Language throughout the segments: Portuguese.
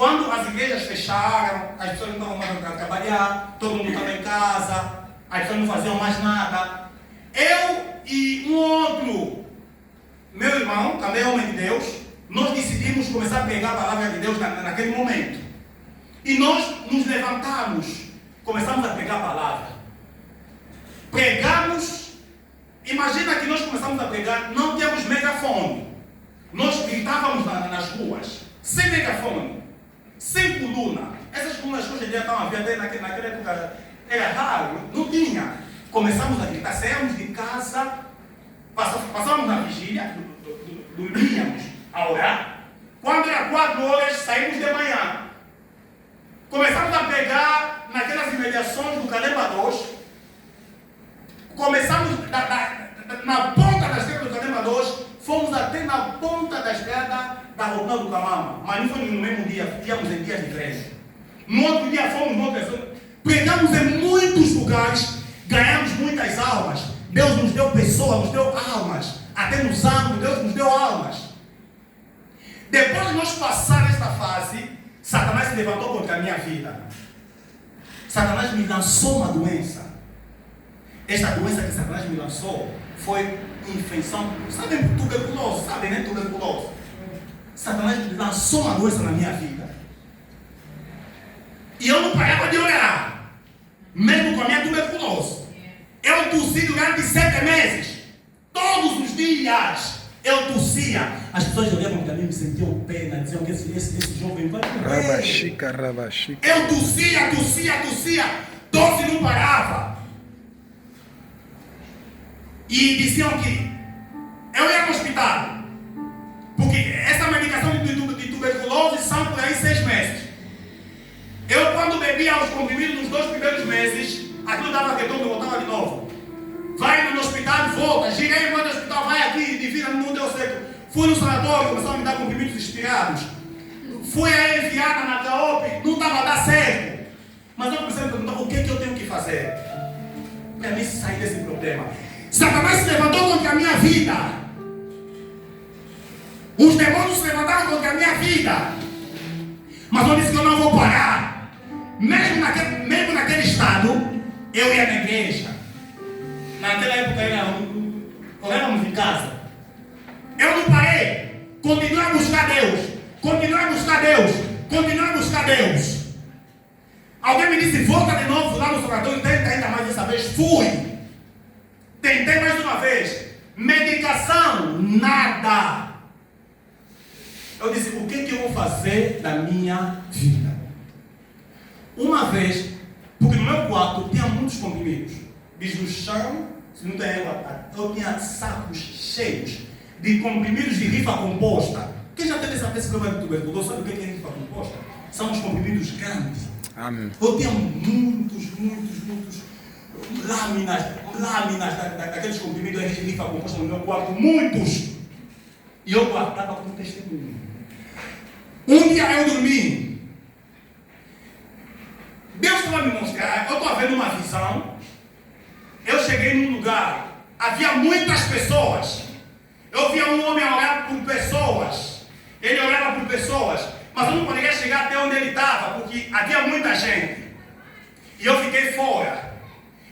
Quando as igrejas fecharam, as pessoas não estavam mais a trabalhar, todo mundo estava em casa, as pessoas não faziam mais nada. Eu e um outro, meu irmão, também homem de Deus, nós decidimos começar a pregar a palavra de Deus naquele momento. E nós nos levantamos, começamos a pregar a palavra. Pregamos, imagina que nós começamos a pregar, não tínhamos megafone. Nós gritávamos nas ruas, sem megafone, sem coluna. Essas colunas que hoje em dia estão a ver, até naquela época era raro, não tinha. Começamos a gritar, saímos de casa, passávamos na vigília, dormíamos a orar. Quando era 4 horas, saímos de manhã. Começamos a pegar naquelas imediações do Calemba 2. Começamos na ponta da estrada do Calemba 2, fomos até na ponta da estrada da Rotunda do Camama. Mas não foi no mesmo dia, íamos em dias diferentes. No outro dia fomos no outro. Pregamos em muitos lugares, ganhamos muitas almas. Deus nos deu pessoas, nos deu almas. Até no sangue, Deus nos deu almas. Depois de nós passar esta fase, Satanás se levantou contra a minha vida. Satanás me lançou uma doença. Esta doença que Satanás me lançou foi infecção. Sabem tuberculose? Sabem, né? Tuberculose. Satanás me lançou uma doença na minha vida. E eu não parava de orar. Mesmo com a minha tuberculose. Eu tossi durante 7 meses. Todos os dias eu tossia. As pessoas olhavam para mim e me sentiam pena. Diziam que esse jovem vai morrer. Rabaxica. Eu tossia. Tosse não parava. E diziam que eu ia para o hospital. Porque essa medicação de tuberculose são por aí 6 meses. Eu, quando bebia os comprimidos nos 2 primeiros meses, aquilo dava retorno e voltava de novo. Vai no hospital, volta. Girei no hospital, vai aqui, divina, não deu certo. Fui no sanatório, começaram a me dar comprimidos expirados. Fui aí enviada na CAOP, não estava a dar certo. Mas eu comecei a me perguntar, o que eu tenho que fazer para mim sair desse problema? Satanás se levantou contra a minha vida. Os demônios se levantaram contra a minha vida. Mas eu disse que eu não vou parar. Mesmo naquele estado, eu ia na igreja. Naquela época éramos em casa. Eu não parei. Continuei a buscar Deus. Alguém me disse, volta de novo lá no sanatório, tenta ainda mais dessa vez. Fui. Tentei mais uma vez. Medicação, nada. Eu disse, o que eu vou fazer da minha vida? Uma vez, porque no meu quarto tinha muitos comprimidos. Diz no chão, se não tem água, eu tinha sacos cheios de comprimidos de rifa composta. Quem já teve esse problema de tuberculose sabe o que é rifa composta? São os comprimidos grandes. Amém. Eu tinha muitos lâminas daqueles comprimidos de rifa composta no meu quarto, muitos. E eu guardava como testemunho. Um dia eu dormi. Deus estava me mostrar, eu estava vendo uma visão. Eu cheguei num lugar, havia muitas pessoas. Eu via um homem orar por pessoas. Ele orava por pessoas, mas eu não poderia chegar até onde ele estava, porque havia muita gente. E eu fiquei fora.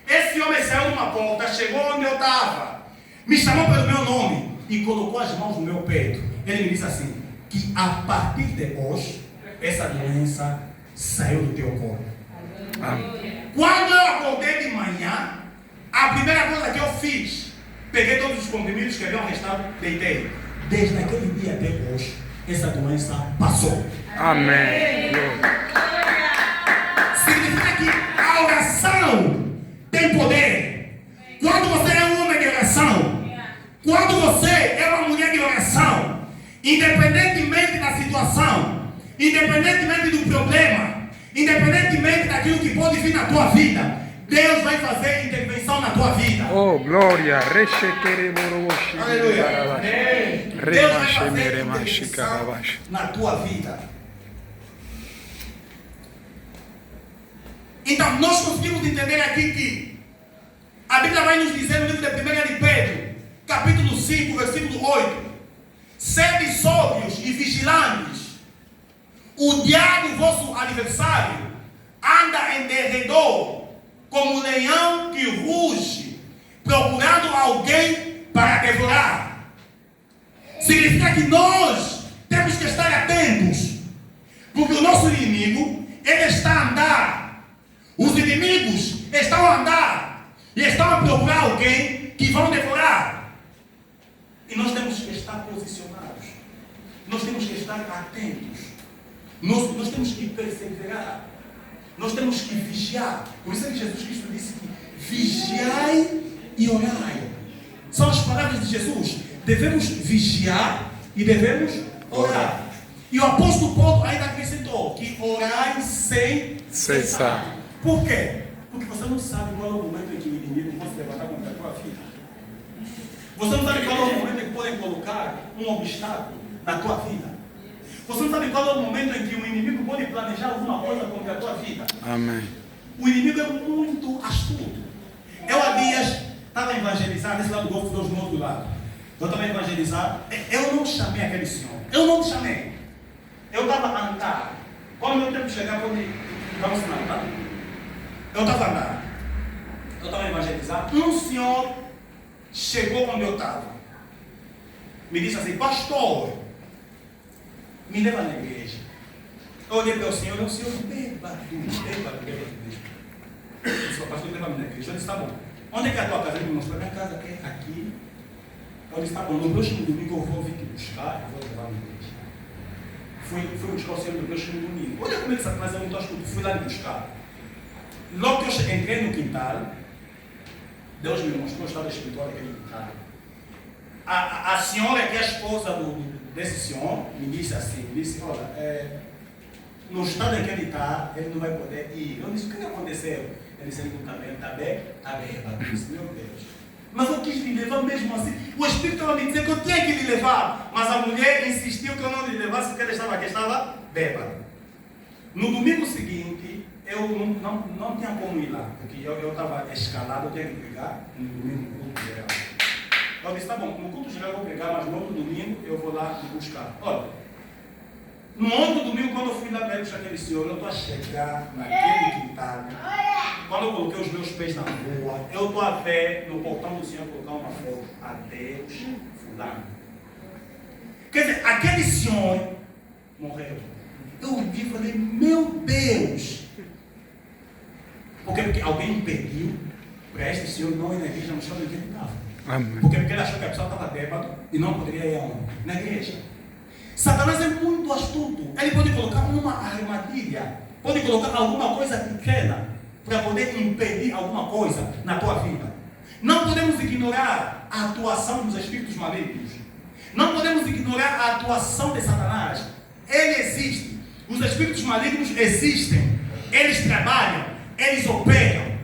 Esse homem saiu de uma porta, chegou onde eu estava, me chamou pelo meu nome e colocou as mãos no meu peito. Ele me disse assim, que a partir de hoje, essa doença saiu do teu corpo. Amém. Quando eu acordei de manhã, a primeira coisa que eu fiz, peguei todos os comprimidos que haviam restado, deitei. Desde aquele dia até hoje, essa doença passou. Amém. Significa que a oração tem poder. Quando você é um homem de oração, quando você é uma mulher de oração, independentemente da situação, independentemente do problema, independentemente daquilo que pode vir na tua vida, Deus vai fazer intervenção na tua vida. Oh, glória. Aleluia. Deus vai fazer intervenção na tua vida. Então, nós conseguimos entender aqui que a Bíblia vai nos dizer no livro de 1 de Pedro, capítulo 5, versículo 8: sede sóbrios e vigilantes. O diabo, vosso adversário, anda em derredor, como um leão que ruge, procurando alguém para devorar. Significa que nós temos que estar atentos, porque o nosso inimigo, ele está a andar. Os inimigos estão a andar e estão a procurar alguém que vão devorar. E nós temos que estar posicionados. Nós temos que estar atentos. Nós temos que perseverar. Nós temos que vigiar. Por isso é que Jesus Cristo disse que vigiai e orai. São as palavras de Jesus. Devemos vigiar e devemos orar. E o apóstolo Paulo ainda acrescentou que orai sem cessar. Por quê? Porque você não sabe qual é o momento em que o inimigo pode se levantar contra a tua vida. Você não sabe qual é o momento em que podem colocar um obstáculo na tua vida. Você não sabe qual é o momento em que o inimigo pode planejar alguma coisa contra a tua vida. Amém. O inimigo é muito astuto. Eu há dias estava a evangelizar nesse lado do Golfo, do outro lado. Eu estava a evangelizar. Eu não chamei aquele senhor. Eu não chamei. Eu estava a andar. Quando o meu tempo chegar, pode dar um sinal, tá? Eu estava a andar. Eu estava a evangelizar. Um senhor chegou onde eu estava. Me disse assim: pastor, me leva na igreja. Eu olhei para o senhor bêbado mesmo. Eu disse: pastor, leva-me na igreja. Eu disse: tá bom. Onde é que é a tua casa? Ele me mostrou: minha casa é aqui. Eu disse: tá bom, no próximo domingo eu vou vir te buscar e vou levar na igreja. Fui buscar o senhor no próximo domingo. Olha como é que Satanás é muito astuto. Fui lá me buscar. Logo que eu entrei no quintal, Deus me mostrou o estado espiritual daquele quintal. A senhora, que é a esposa desse senhor, me disse assim: olha, no estado em que ele está, ele não vai poder ir. Eu disse: o que aconteceu? Ele disse: ele está bêbado. Eu disse: meu Deus. Mas eu quis lhe levar mesmo assim. O Espírito estava me dizendo que eu tinha que lhe levar. Mas a mulher insistiu que eu não lhe levasse porque ele estava bêbado. No domingo seguinte, eu não tinha como ir lá. Porque eu estava escalado, eu tinha que pregar no domingo no culto geral. Eu disse: tá bom, no culto geral eu vou pregar, mas no outro domingo eu vou lá me buscar. Olha, no outro domingo, quando eu fui lá para buscar aquele senhor, eu estou a chegar naquele quintal. Quando eu coloquei os meus pés na rua, eu estou a ver no portão do Senhor colocar uma foto: adeus, fulano. Quer dizer, aquele senhor morreu. Eu vi e falei: meu Deus! Porque alguém impediu para este senhor não ir na igreja no estado em que ele estava. Amém. Porque ele achou que a pessoa estava bêbado e não poderia ir aonde? Na igreja. Satanás é muito astuto. Ele pode colocar uma armadilha, pode colocar alguma coisa pequena para poder impedir alguma coisa na tua vida. Não podemos ignorar a atuação dos espíritos malignos. Não podemos ignorar a atuação de Satanás. Ele existe. Os espíritos malignos existem. Eles trabalham. Eles operam.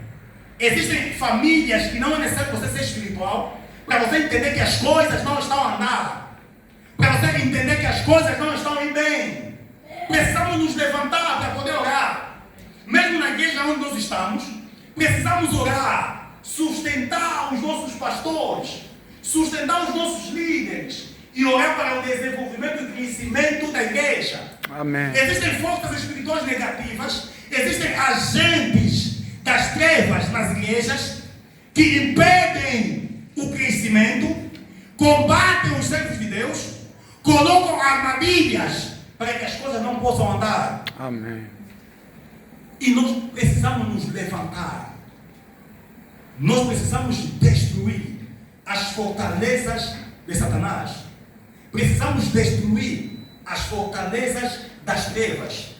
Existem famílias que não é necessário você ser espiritual para você entender que as coisas não estão a andar. Para você entender que as coisas não estão indo bem. Precisamos nos levantar para poder orar. Mesmo na igreja onde nós estamos, precisamos orar, sustentar os nossos pastores, sustentar os nossos líderes e orar para o desenvolvimento e crescimento da igreja. Amém. Existem forças espirituais negativas, existem agentes das trevas nas igrejas que impedem o crescimento, combatem os servos de Deus, colocam armadilhas para que as coisas não possam andar. Amém. E nós precisamos nos levantar. Nós precisamos destruir as fortalezas de Satanás. Precisamos destruir as fortalezas das trevas.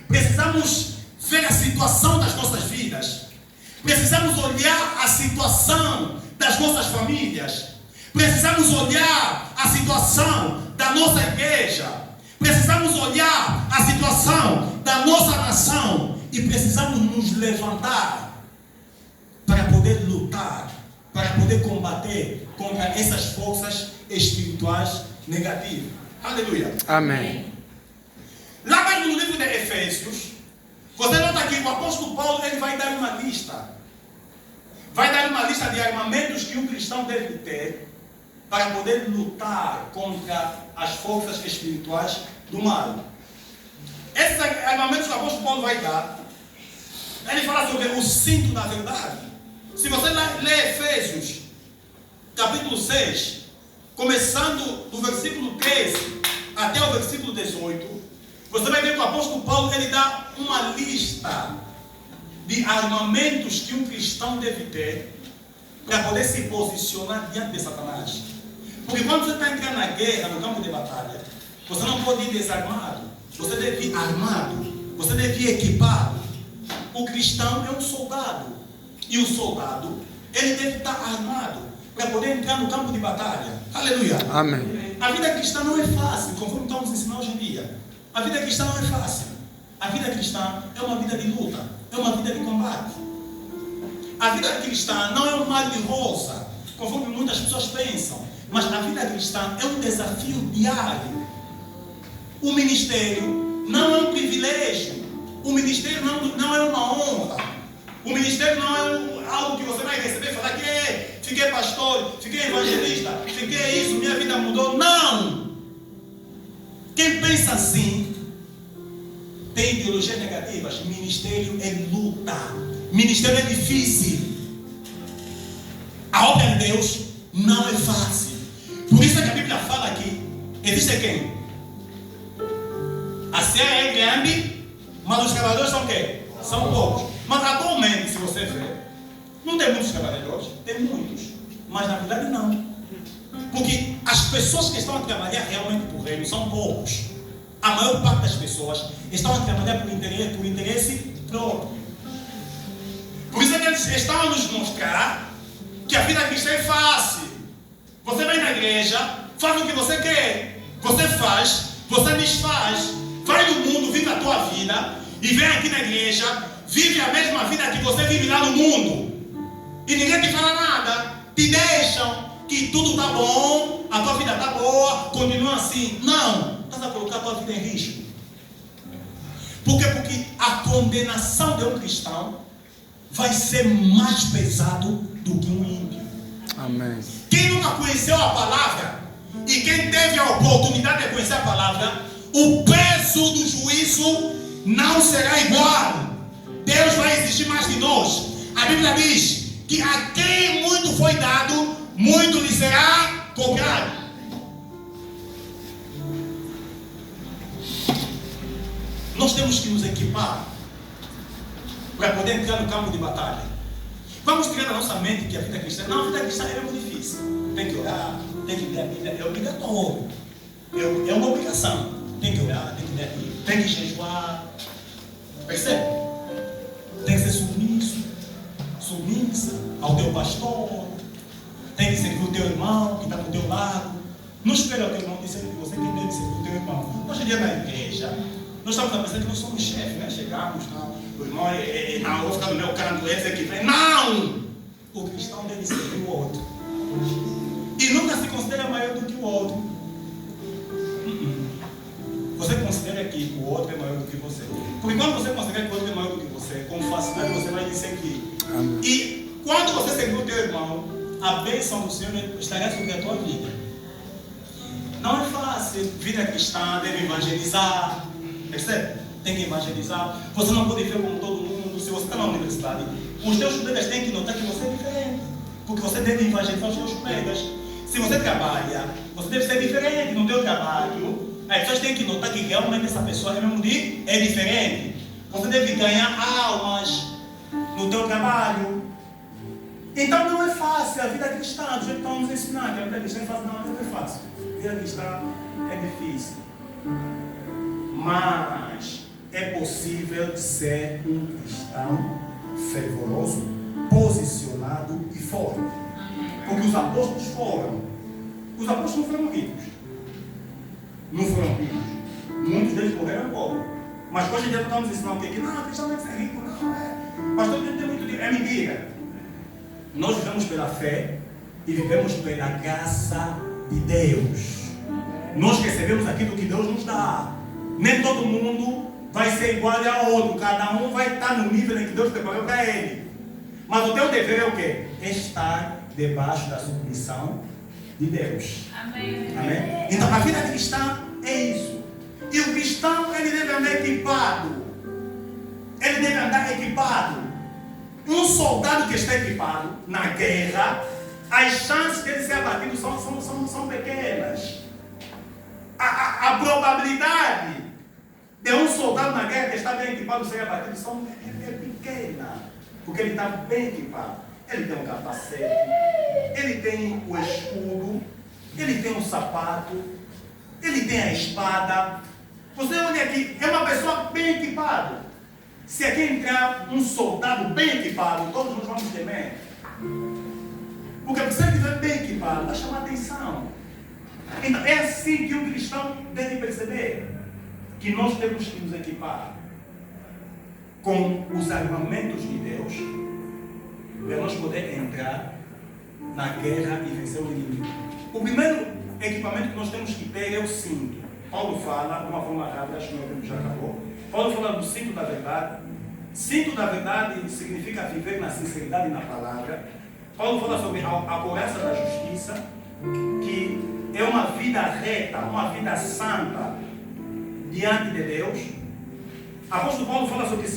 Precisamos ver a situação das nossas vidas. Precisamos olhar a situação das nossas famílias. Precisamos olhar a situação da nossa igreja. Precisamos olhar a situação da nossa nação. E precisamos nos levantar para poder lutar, para poder combater contra essas forças espirituais negativas. Aleluia. Amém. Lá mesmo no livro de Efésios, você nota que o apóstolo Paulo ele vai dar uma lista. Vai dar uma lista de armamentos que um cristão deve ter para poder lutar contra as forças espirituais do mal. esses armamentos que o apóstolo Paulo vai dar, ele fala sobre o cinto da verdade. Se você ler Efésios, capítulo 6, começando do versículo 13 até o versículo 18, você vai ver que o apóstolo Paulo ele dá uma lista de armamentos que um cristão deve ter para poder se posicionar diante de Satanás. Porque quando você está entrando na guerra, no campo de batalha, você não pode ir desarmado, você deve ir armado, você deve ir equipado. O cristão é um soldado, e o soldado ele deve estar armado para poder entrar no campo de batalha. Aleluia. Amém. A vida cristã não é fácil, conforme estamos ensinando hoje em dia. A vida cristã não é fácil. A vida cristã é uma vida de luta, é uma vida de combate. A vida cristã não é um mar de rosa, conforme muitas pessoas pensam, mas a vida cristã é um desafio diário. O ministério não é um privilégio, o ministério não é uma honra, o ministério não é algo que você vai receber e falar que fiquei pastor, fiquei evangelista, fiquei isso, minha vida mudou. Não! Quem pensa assim tem ideologias negativas. Ministério é luta, ministério é difícil. A obra de Deus não é fácil. Por isso é que a Bíblia fala que existe quem? A seara é grande, mas os trabalhadores são quem? São poucos. Mas atualmente, se você ver, não tem muitos trabalhadores, tem muitos, mas na verdade não. Porque as pessoas que estão a trabalhar realmente por reino são poucos. A maior parte das pessoas estão a trabalhar por interesse próprio. Por isso é que eles estão a nos mostrar que a vida cristã é fácil. Você vai na igreja, faz o que você quer, você faz, você desfaz, vai no mundo, vive a tua vida, e vem aqui na igreja, vive a mesma vida que você vive lá no mundo. E ninguém te fala nada, te deixam que tudo está bom, a tua vida está boa, continua assim. Não, estás a colocar a tua vida em risco. Por quê? Porque a condenação de um cristão vai ser mais pesado do que um ímpio. Amém. Quem nunca conheceu a palavra e quem teve a oportunidade de conhecer a palavra, o peso do juízo não será igual. Deus vai exigir mais de nós. A Bíblia diz que a quem muito foi dado, muito lhe será cobrado. Nós temos que nos equipar para poder entrar no campo de batalha. Vamos tirar da nossa mente que a vida cristã, não, a vida cristã é muito difícil. Tem que orar, tem que ler a Bíblia, é obrigatório. É uma obrigação. Tem que orar, tem que ler a Bíblia, tem que jejuar. Percebe? Tem que ser submissa ao teu pastor. Tem que servir o teu irmão que está do teu lado. Não espera o teu irmão dizer que você tem que servir o teu irmão. Hoje em dia na igreja, nós estamos a pensar que nós somos chefes, né? Chegamos, não. O irmão não, vou ficar no meu canto, esse aqui vem. Não! O cristão deve servir o outro. E nunca se considera maior do que o outro. Você considera que o outro é maior do que você. Porque quando você considera que o outro é maior do que você, com facilidade você vai dizer que. E quando você servir o teu irmão, a bênção do Senhor estará sobre a tua vida. Não é fácil. Vida cristã deve evangelizar. Percebe? Tem que evangelizar. Você não pode viver como todo mundo. Se você está na universidade, os teus colegas têm que notar que você é diferente. Porque você deve evangelizar os teus colegas. Se você trabalha, você deve ser diferente no teu trabalho. As pessoas têm que notar que realmente essa pessoa é diferente. Você deve ganhar almas no teu trabalho. Então não é fácil a vida cristã. Do jeito que estão nos ensinando que a vida cristã é fácil. Não é fácil. A vida cristã é difícil. Mas é possível ser um cristão fervoroso, posicionado e forte. Porque os apóstolos foram. Os apóstolos não foram ricos. Não foram ricos. Muitos deles morreram pobres. Mas hoje em dia não estamos ensinando que não, cristão tem que ser rico. Não, pastor tem que ter muito dinheiro. É mentira. Nós vivemos pela fé e vivemos pela graça de Deus. Nós recebemos aquilo que Deus nos dá. Nem todo mundo vai ser igual a outro. Cada um vai estar no nível em que Deus preparou para ele. Mas o teu dever é o quê? Estar debaixo da submissão de Deus. Amém. Amém? Então a vida cristã é isso. E o cristão ele deve deve andar equipado. Ele deve andar equipado. Um soldado que está equipado na guerra, as chances de ele ser abatido são pequenas. A probabilidade de um soldado na guerra que está bem equipado ser abatido é pequena. Porque ele está bem equipado. Ele tem um capacete, ele tem o escudo, ele tem um sapato, ele tem a espada. Você olha aqui, é uma pessoa bem equipada. Se aqui entrar um soldado bem equipado, todos nós vamos temer. Porque se ele estiver bem equipado, vai chamar atenção. Então é assim que o cristão deve perceber que nós temos que nos equipar com os armamentos de Deus para nós poder entrar na guerra e vencer o inimigo. O primeiro equipamento que nós temos que ter é o cinto. Paulo fala, de uma forma rápida, acho que o meu tempo já acabou. Paulo fala do cinto da verdade. Cinto da verdade significa viver na sinceridade e na palavra. Paulo fala sobre a couraça da justiça, que é uma vida reta, uma vida santa diante de Deus. Apóstolo Paulo fala sobre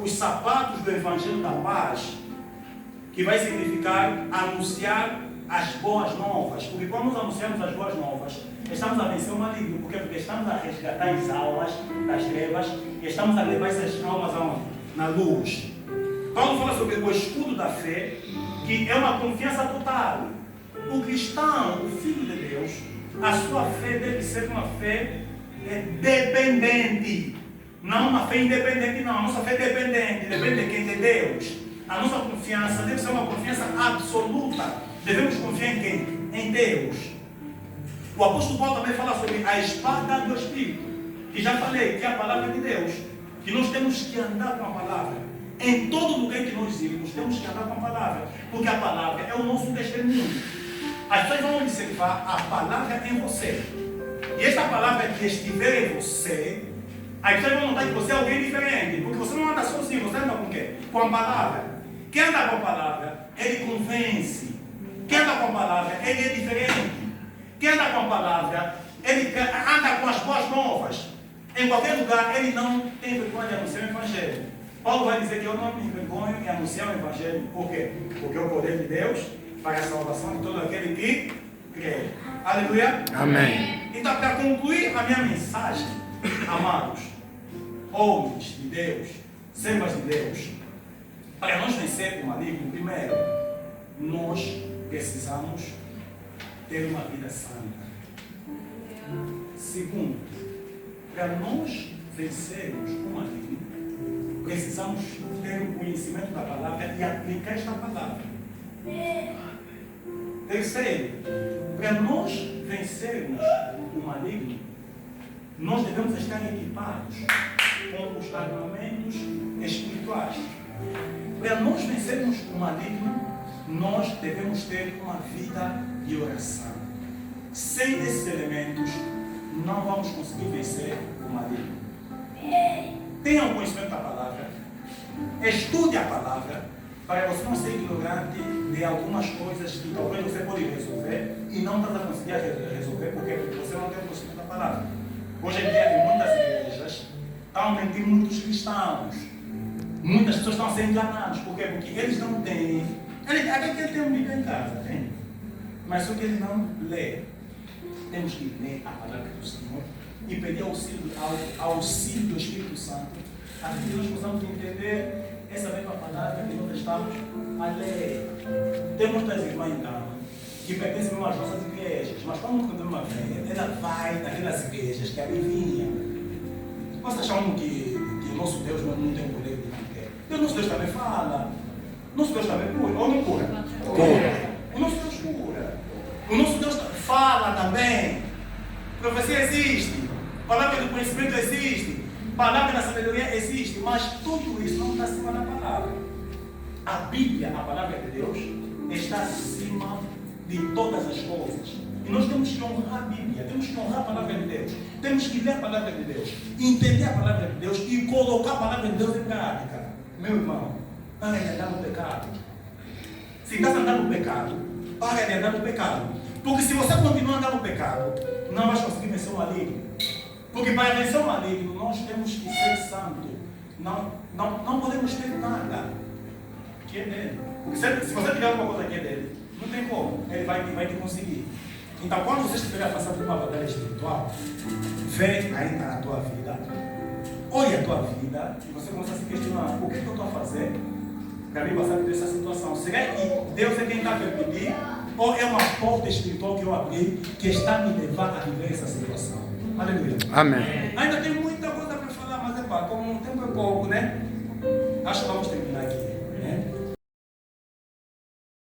os sapatos do Evangelho da Paz, que vai significar anunciar as boas novas. Porque quando nós anunciamos as boas novas, estamos a vencer o maligno. Por quê? Porque estamos a resgatar as almas das trevas e estamos a levar essas almas na luz. Paulo fala sobre o escudo da fé, que é uma confiança total. O cristão, o filho de Deus, a sua fé deve ser uma fé dependente. Não uma fé independente, não. A nossa fé é dependente. Depende de quem? De Deus. A nossa confiança deve ser uma confiança absoluta. Devemos confiar em quem? Em Deus. O apóstolo Paulo também fala sobre a espada do Espírito, que já falei, que é a palavra de Deus, que nós temos que andar com a palavra. Em todo lugar que nós irmos, temos que andar com a palavra, porque a palavra é o nosso testemunho. As pessoas vão observar a palavra em você. E esta palavra que estiver em você, as pessoas vão notar que você é alguém diferente, porque você não anda sozinho, você anda com o quê? Com a palavra. Quem anda com a palavra, ele convence. Quem anda com a palavra, ele é diferente. Quem anda com a palavra, ele anda com as boas novas. Em qualquer lugar, ele não tem vergonha de anunciar o Evangelho. Paulo vai dizer que eu não me envergonho em anunciar o Evangelho. Por quê? Porque é o poder de Deus para a salvação de todo aquele que crê. Aleluia? Amém. Então, para concluir a minha mensagem, amados, homens de Deus, servas de Deus, para nós vencer o maligno, primeiro, nós precisamos ter uma vida santa. Segundo, para nós vencermos o maligno, precisamos ter o conhecimento da palavra e aplicar esta palavra. Terceiro, para nós vencermos o maligno, nós devemos estar equipados com os armamentos espirituais. Para nós vencermos o maligno, nós devemos ter uma vida de oração. Sem esses elementos, não vamos conseguir vencer o maligno. Tenha o conhecimento da palavra, estude a palavra, para você não ser ignorante de algumas coisas que talvez você pode resolver e não está conseguir resolver porque você não tem o conhecimento da palavra. Hoje em dia, em muitas igrejas, estão mentindo muitos cristãos. Muitas pessoas estão sendo enganadas. Por quê? Porque eles não têm. Até que ele tem um Bíblia em casa, tem. Mas só que ele não lê. Temos que ler a palavra do Senhor e pedir auxílio do Espírito Santo, a fim de nós possamos entender essa mesma palavra que nós estamos a ler. Tem muitas irmãs então, que pertencem às nossas igrejas, mas quando contamos uma fé, ela vai naquelas igrejas que adivinha. Nós achamos que o nosso Deus não tem poder de manter. E o nosso Deus também fala. O nosso Deus também cura. Ou não cura? Cura. O nosso Deus cura. O nosso Deus fala também. Profecia existe. Palavra do conhecimento existe. Palavra da sabedoria existe. Mas tudo isso não está acima da palavra. A Bíblia, a palavra de Deus, está acima de todas as coisas. E nós temos que honrar a Bíblia, temos que honrar a palavra de Deus, temos que ler a palavra de Deus, entender a palavra de Deus e colocar a palavra de Deus em prática. Meu irmão, para de andar no pecado. Se estás andando no pecado, para de andar no pecado. Porque se você continuar andando no pecado, não vais conseguir vencer o maligno. Porque para vencer o maligno, nós temos que ser santos. Não podemos ter nada que é dele. Porque se você tiver alguma coisa que é dele, não tem como. Ele vai te conseguir. Então, quando você estiver a passar por uma batalha espiritual, vem aí na tua vida, olha a tua vida e você começa a se questionar: o que eu estou a fazer para mim passar por essa situação? Será que Deus é quem está a permitir? Ou é uma porta espiritual que eu abri que está a me levar a viver essa situação? Aleluia. Amém. Ainda